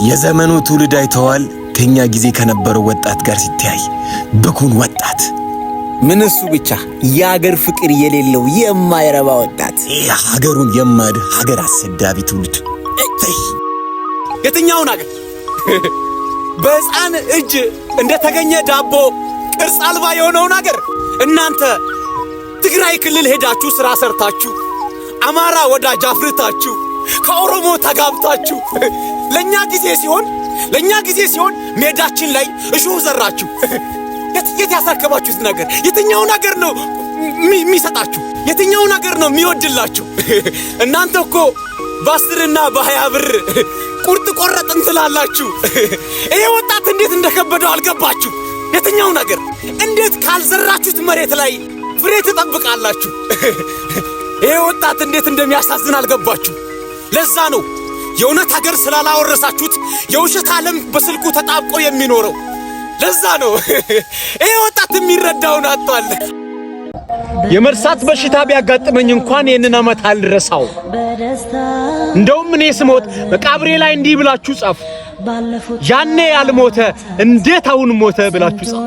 የዘመኑ ትውልድ አይተዋል ከኛ ጊዜ ከነበረው ወጣት ጋር ሲታይ ብኩን ወጣት ምን እሱ ብቻ የሀገር ፍቅር የሌለው የማይረባ ወጣት ሀገሩን የማድ ሀገር አሰዳቢ ትውልድ የትኛውን ሀገር በሕፃን እጅ እንደተገኘ ዳቦ ቅርጽ አልባ የሆነውን ሀገር እናንተ ትግራይ ክልል ሄዳችሁ ሥራ ሰርታችሁ አማራ ወዳጅ አፍርታችሁ ከኦሮሞ ተጋብታችሁ ለኛ ጊዜ ሲሆን ሜዳችን ላይ እሾህ ዘራችሁ። የት ያሳከባችሁት ነገር የትኛውን ሀገር ነው የሚሰጣችሁ? የትኛውን ሀገር ነው የሚወድላችሁ? እናንተ እኮ በ10ና በ20 ብር ቁርጥ ቆረጥን ትላላችሁ። ይሄ ወጣት እንዴት እንደከበደው አልገባችሁ? የትኛውን ሀገር እንዴት ካልዘራችሁት መሬት ላይ ፍሬ ትጠብቃላችሁ? ይሄ ወጣት እንዴት እንደሚያሳዝን አልገባችሁ? ለዛ ነው የእውነት ሀገር ስላላወረሳችሁት የውሸት ዓለም በስልኩ ተጣብቆ የሚኖረው። ለዛ ነው ይሄ ወጣት የሚረዳውን አጥቷል። የመርሳት በሽታ ቢያጋጥመኝ እንኳን ይሄንን አመት አልረሳው። እንደውም እኔ ስሞት መቃብሬ ላይ እንዲህ ብላችሁ ጻፉ፣ ያኔ ያልሞተ እንዴት አሁን ሞተ ብላችሁ ጻፉ።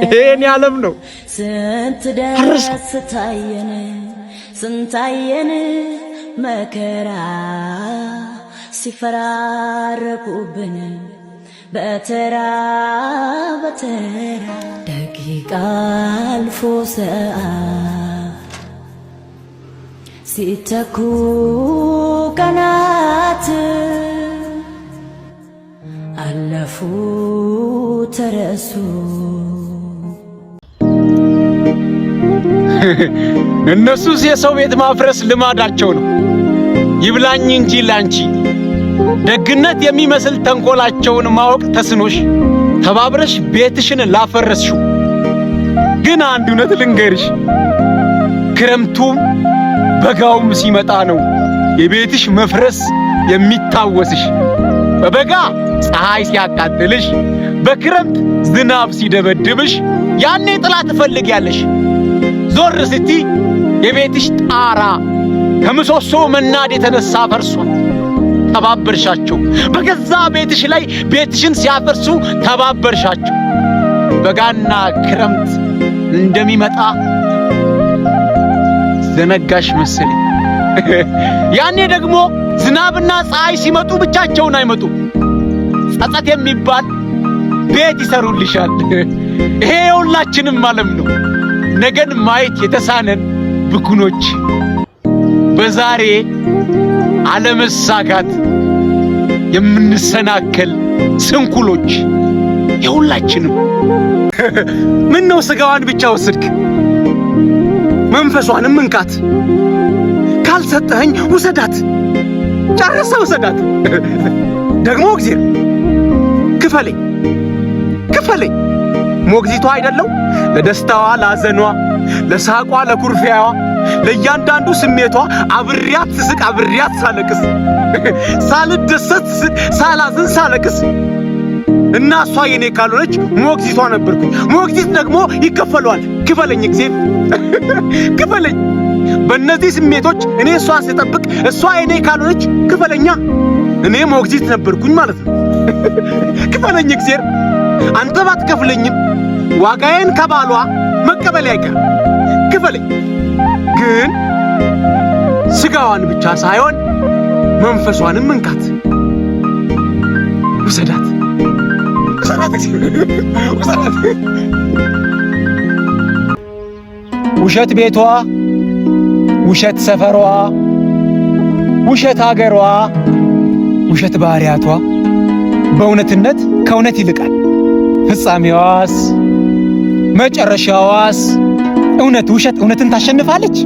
ይሄን ዓለም ነው ስንታየን መከራ ሲፈራረቁብን በተራ ደቂቃ አልፎ ሰዓት ሲተኩ ቀናት አለፉ ተረሱ። እነሱስ የሰው ቤት ማፍረስ ልማዳቸው ነው። ይብላኝ እንጂ ላንቺ ደግነት የሚመስል ተንኮላቸውን ማወቅ ተስኖሽ ተባብረሽ ቤትሽን ላፈረስሽው። ግን አንድ እውነት ልንገርሽ፣ ክረምቱም በጋውም ሲመጣ ነው የቤትሽ መፍረስ የሚታወስሽ። በበጋ ፀሐይ ሲያቃጥልሽ፣ በክረምት ዝናብ ሲደበድብሽ ያኔ ጥላ ትፈልጊያለሽ። ዞር ስቲ የቤትሽ ጣራ ከምሰሶ መናድ የተነሳ ፈርሷል። ተባበርሻቸው። በገዛ ቤትሽ ላይ ቤትሽን ሲያፈርሱ ተባበርሻቸው። በጋና ክረምት እንደሚመጣ ዘነጋሽ መሰለኝ። ያኔ ደግሞ ዝናብና ፀሐይ ሲመጡ ብቻቸውን አይመጡም። ጸጸት የሚባል ቤት ይሰሩልሻል። ይሄ የሁላችንም ዓለም ነው። ነገን ማየት የተሳነን ብኩኖች፣ በዛሬ አለመሳካት የምንሰናከል ስንኩሎች የሁላችንም። ምን ነው ስጋዋን ብቻ ወስድክ? መንፈሷንም እንካት። ካልሰጠኸኝ ውሰዳት፣ ጨርሰ ውሰዳት። ደግሞ እግዚአብሔር ክፈለኝ። ሞግዚቷ አይደለው ለደስታዋ፣ ላዘኗ፣ ለሳቋ፣ ለኩርፊያዋ፣ ለእያንዳንዱ ስሜቷ አብሪያት ስስቅ፣ አብሪያት ሳለቅስ፣ ሳልደሰት ስስቅ፣ ሳላዝን ሳለቅስ እና እሷ የኔ ካልሆነች ሞግዚቷ ነበርኩኝ። ሞግዚት ደግሞ ይከፈለዋል። ክፈለኝ እግዚአብሔር ክፈለኝ። በእነዚህ ስሜቶች እኔ እሷን ስጠብቅ እሷ የኔ ካልሆነች ክፈለኛ። እኔ ሞግዚት ነበርኩኝ ማለት ነው። ክፈለኝ እግዚአብሔር። አንተ ባትከፍለኝም ዋጋዬን ከባሏ መቀበል አይቀርም። ክፈለኝ። ግን ስጋዋን ብቻ ሳይሆን መንፈሷንም መንካት። ውሰዳት። ውሸት ቤቷ፣ ውሸት ሰፈሯ፣ ውሸት አገሯ፣ ውሸት ባህሪያቷ በእውነትነት ከእውነት ይልቃል። ፍጻሜዋስ መጨረሻዋስ ውሸት እውነትን ታሸንፋለች።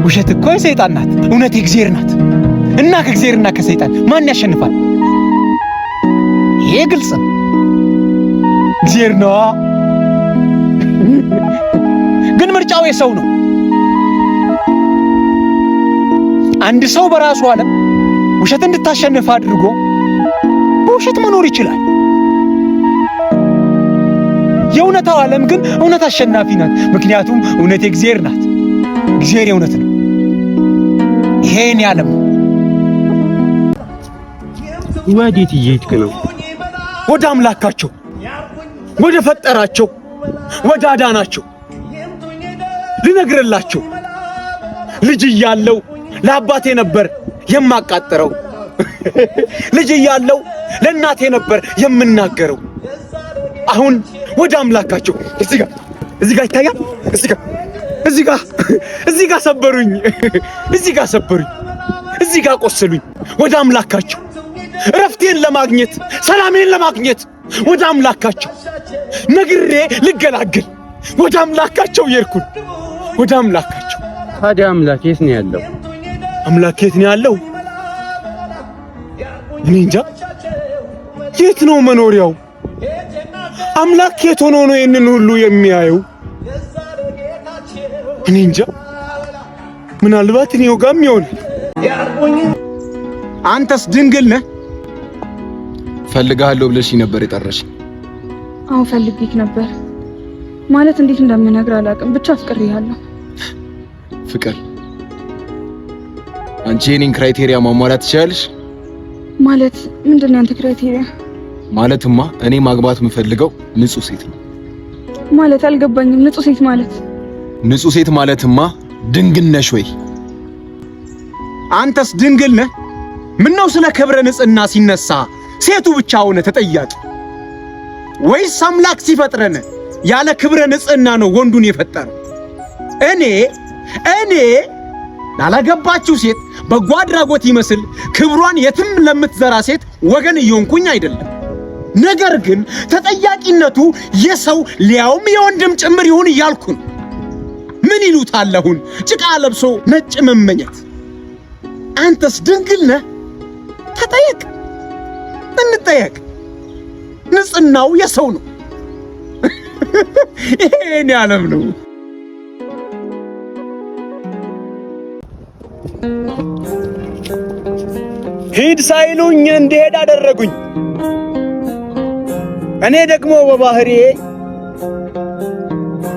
ውሸት እኮ የሰይጣን ናት፣ እውነት የእግዚአብሔር ናት። እና ከእግዚአብሔርና ከሰይጣን ማን ያሸንፋል? ይሄ ግልጽ ነው። እግዚአብሔር ነዋ። ግን ምርጫው የሰው ነው። አንድ ሰው በራሱ ዓለም ውሸት እንድታሸንፍ አድርጎ በውሸት መኖር ይችላል። የእውነታው ዓለም ግን እውነት አሸናፊ ናት። ምክንያቱም እውነት የእግዚአብሔር ናት። እግዚአብሔር የእውነት ነው። ይሄን ዓለም ወዴት እየሄድክ ነው? ወደ አምላካቸው፣ ወደ ፈጠራቸው፣ ወደ አዳናቸው ልነግርላቸው። ልጅ እያለው ለአባቴ ነበር የማቃጠረው፣ ልጅ እያለው ለእናቴ ነበር የምናገረው። አሁን ወደ አምላካቸው እዚህ ጋር ይታያል። እዚህ ጋር ሰበሩኝ፣ እዚህ ጋር ቆሰሉኝ። ወደ አምላካቸው እረፍቴን ለማግኘት ሰላሜን ለማግኘት ወደ አምላካቸው ነግሬ ልገላገል ወደ አምላካቸው የርኩን ወደ አምላካቸው። ታዲያ አምላክ የት ነው ያለው? አምላክ የት ነው ያለው? እኔ እንጃ። የት ነው መኖሪያው? አምላክ የት ሆኖ ነው ይህንን ሁሉ የሚያየው? እኔ እንጃ። ምናልባት እኔው ጋር ይሆን። አንተስ ድንግል ነህ? ፈልጋለሁ ብለሽኝ ነበር የጠራሽ? አዎ ፈልጌክ ነበር። ማለት እንዴት እንደምነግር አላውቅም፣ ብቻ አፍቅሬሃለሁ። ፍቅር? አንቺ የኔን ክራይቴሪያ ማሟላት ትችያለሽ? ማለት ምንድነው ያንተ ክራይቴሪያ? ማለትማ እኔ ማግባት የምፈልገው ንጹህ ሴት ነው። ማለት አልገባኝም። ንጹህ ሴት ማለት? ንጹህ ሴት ማለትማ ድንግል ነሽ ወይ? አንተስ ድንግል ነህ? ምነው ስለ ክብረ ንጽህና ሲነሳ ሴቱ ብቻ ሆነ ተጠያቂ? ወይስ አምላክ ሲፈጥረን ያለ ክብረ ንጽህና ነው ወንዱን የፈጠረው? እኔ ላላገባችሁ ሴት በጎ አድራጎት ይመስል ክብሯን የትም ለምትዘራ ሴት ወገን እየሆንኩኝ አይደለም። ነገር ግን ተጠያቂነቱ የሰው ሊያውም የወንድም ጭምር ይሁን እያልኩ ነው። ምን ይሉታል አሁን ጭቃ ለብሶ ነጭ መመኘት? አንተስ ድንግል ነህ? ተጠየቅ፣ እንጠየቅ። ንጽህናው የሰው ነው። ይሄን ያለም ነው። ሂድ ሳይሉኝ እንድሄድ አደረጉኝ። እኔ ደግሞ በባህሪዬ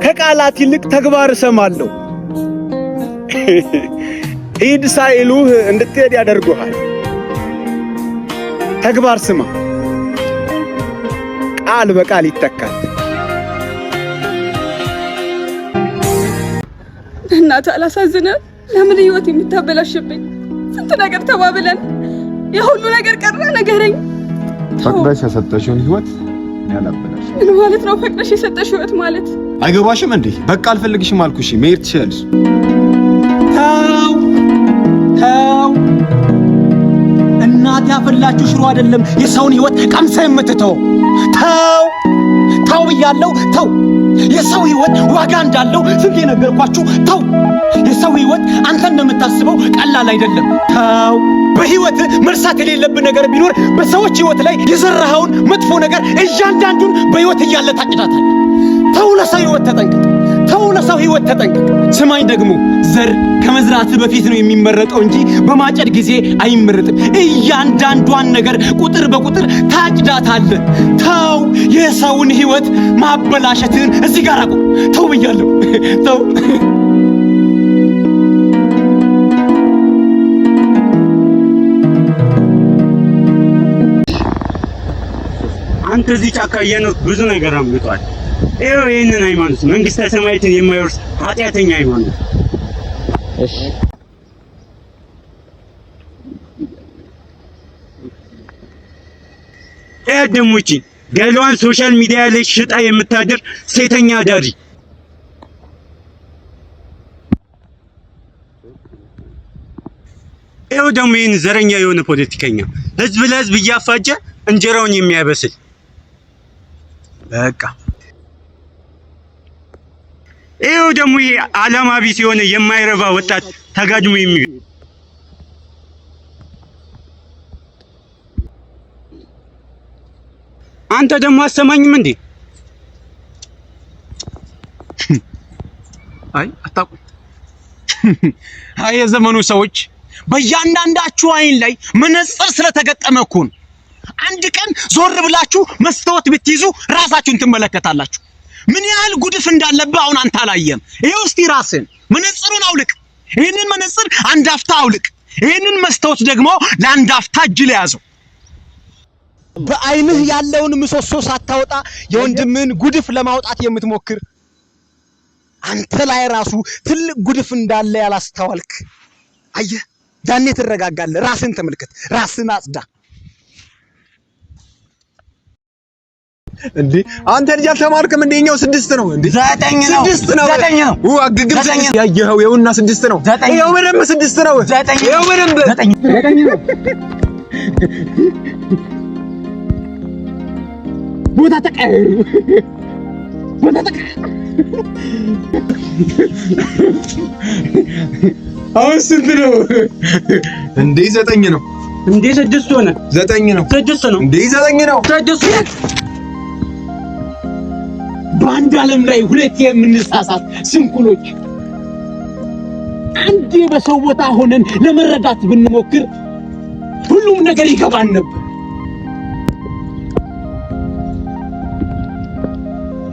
ከቃላት ይልቅ ተግባር እሰማለሁ። ሂድ ሳይሉህ እንድትሄድ ያደርጉሃል። ተግባር ስማ፣ ቃል በቃል ይተካል። እናት አላሳዝነም? ለምን ህይወት የምታበላሽብኝ? ስንት ነገር ተባብለን ያ ሁሉ ነገር ቀረ። ነገረኝ። ፈቅደሽ የሰጠሽውን ህይወት ያላበላሽ። ምን ማለት ነው ፈቅደሽ የሰጠሽ ህይወት ማለት? አይገባሽም እንዴ? በቃ አልፈልግሽም አልኩሽ። መሄድ ትችያለሽ። ተው። እናት ያፈላችሁ ሽሮ አይደለም የሰውን ህይወት ቀምሰ የምትተው። ተው ብያለሁ። ተው። የሰው ህይወት ዋጋ እንዳለው ስንት ነገርኳችሁ። ተው። የሰው ህይወት አንተ እንደምታስበው ቀላል አይደለም። ተው። በህይወት መርሳት የሌለብን ነገር ቢኖር በሰዎች ህይወት ላይ የዘራኸውን መጥፎ ነገር እያንዳንዱን በህይወት እያለ ታጭዳታለህ። ተው። ለሰው ህይወት ተጠንቀቅ። ለሰው ህይወት ተጠንቀቅ። ስማኝ ደግሞ ዘር ከመዝራት በፊት ነው የሚመረጠው እንጂ በማጨድ ጊዜ አይመረጥም። እያንዳንዷን ነገር ቁጥር በቁጥር ታጭዳታለህ። ተው። የሰውን ህይወት ማበላሸትን እዚህ ጋር አቁም። ተው ብያለሁ። ተው። አንተ እዚህ ጫካ እየኖርክ ብዙ ነገር አምልጧል። ይኸው ይህንን ሃይማኖት መንግስተ ሰማያትን የማይወርስ ኃጢአተኛ ሃይማኖት። እሺ ደሞቺ ገሏን ሶሻል ሚዲያ ላይ ሽጣ የምታድር ሴተኛ አዳሪ። ይኸው ደግሞ ይህን ዘረኛ የሆነ ፖለቲከኛ ህዝብ ለህዝብ እያፋጀ እንጀራውን የሚያበስል በቃ። ይኸው ደግሞ ይሄ ዓላማ ቢስ የሆነ የማይረባ ወጣት ተጋድሞ የሚል አንተ ደግሞ አሰማኝም እንዴ? አታውቁም? የዘመኑ ሰዎች በእያንዳንዳችሁ አይን ላይ መነጽር ስለተገጠመ እኮ ነው። አንድ ቀን ዞር ብላችሁ መስታወት ብትይዙ ራሳችሁን ትመለከታላችሁ። ምን ያህል ጉድፍ እንዳለብህ አሁን አንተ አላየም። ይሄው እስቲ ራስን መነጽሩን አውልቅ። ይሄንን መነጽር አንድ አፍታ አውልቅ። ይሄንን መስታወት ደግሞ ለአንድ አፍታ እጅ ላይ ያዘው። በአይንህ ያለውን ምሰሶ ሳታወጣ የወንድምን ጉድፍ ለማውጣት የምትሞክር አንተ ላይ ራሱ ትልቅ ጉድፍ እንዳለ ያላስተዋልክ አየህ ዳኔ ትረጋጋለህ ራስን ተመልከት ራስን አጽዳ እንዴ አንተ ልጅ አልተማርክም እንደኛው 6 ነው እንዴ 9 ነው 6 ነው 9 ነው አግግም ያየኸው ይኸውና 6 ነው ይኸው ምንም 6 ነው ይኸው ምንም 9 ነው ቦታ ተቀየሩ አሁን ስንት ነው እንዴ 9 ነው እንዴ 6 ሆነ 9 ነው 6 ነው እንዴ 9 ነው 6 በአንድ ዓለም ላይ ሁለት የምንሳሳት ስንኩሎች አንዴ በሰው ቦታ ሆነን ለመረዳት ብንሞክር ሁሉም ነገር ይገባን ነበር።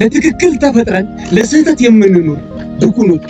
ለትክክል ተፈጥረን ለስህተት የምንኖር ድኩኖች